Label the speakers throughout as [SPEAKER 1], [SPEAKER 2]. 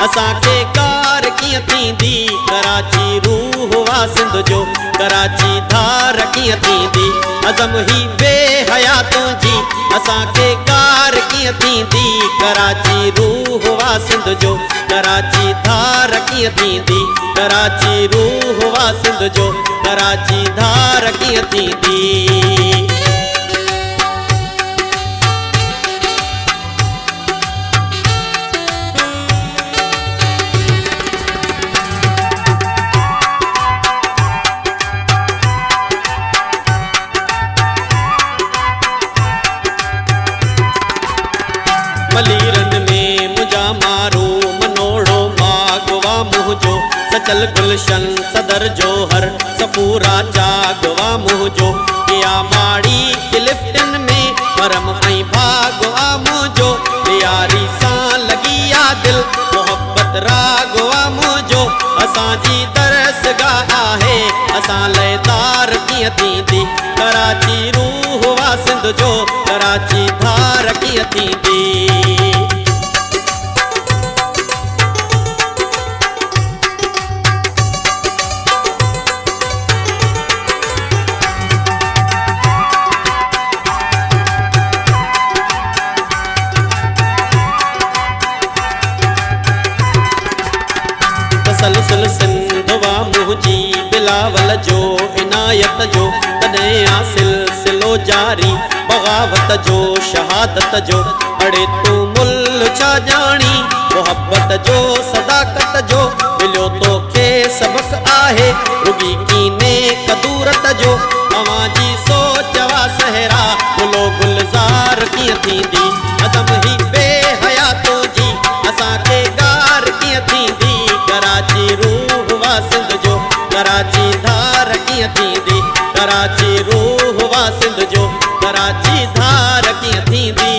[SPEAKER 1] असांखे कार कीअं थींदी, कराची रूह वा सिंध जो, कराची धार कीअं थींदी, अज़म ही बेहया तुंहिंजी, असांखे कार कीअं थींदी, कराची रूह वा सिंध जो, कराची धार कीअं थींदी, कराची रूह वा सिंध जो, कराची धार कीअं थींदी। मलीरन में मुझा मारो मनोड़ो मागवा मुझो, सचल गुलशन सदर जोहर सपूरा जागवा मुझो, किया माड़ी लिफ्टन में परम ऐं भागवा मुझो, यारी सां लगी आ दिल मोहब्बत रागवा मुझो, असांजी दरसगाह आहे असां लयदार कीअं थींदी, कराची रूह वा सिंध जो, कराची धार कीअं थींदी। तसलसल सिंध वा मुंहिंजी बिलावल जो, इनायत जो तॾहिं आ सिलसिलो जारी, बग़ावत जो शहादत जो, अड़े तूं मुल्ह छा ॼाणी, मोहब्बत जो सदाकत जो, मिलियो तोखे सबक़ आहे रुॻी कीने कदूरत जो, तव्हांजी सोच वा सहरा गुलो गुलज़ार कीअं थींदी, अदम ही बेहया तुंहिंजी, असांखे गार कीअं थींदी, कराची रूह वा सिंध जो, कराची धार कीअं थींदी, कराची रूह वा सिंध जो, कराची धार कीअं थींदी।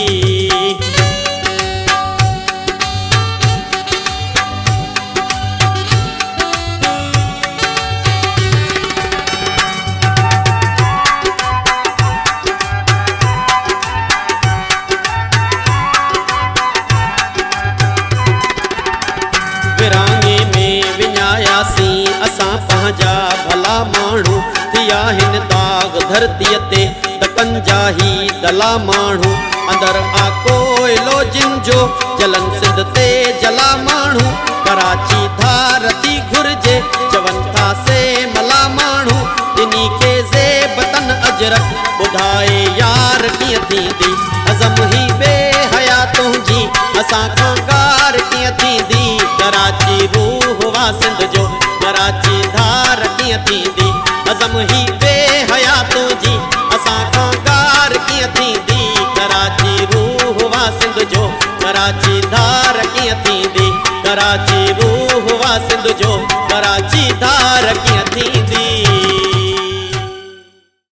[SPEAKER 1] विरांगे में विञायासीं असां पंहिंजा भला माण्हू, थिया हिन दाग़ धरतीअ ते तकनि जा ही दला माण्हू, अंदर आ कोयलो जिन जो जलन सिंध ते जला माण्हू, कराची धार थी घुरिजे चवनि था से मला माण्हू, इन्ही खे ज़ेबतन अजरक ॿुधाए यार कीअं थींदी, अज़म ही बेहया तुंहिंजी, असांखां गार कीअं थींदी, कराची रूह वा सिंध जो, कराची धार कीअं थींदी, अज़म ही बेहया तुंहिंजी, असांखां गार कीअं थींदी, कराची रूह वा सिंध जो, कराची धार कीअं थींदी, कराची रूह वा सिंध जो, कराची धार कीअं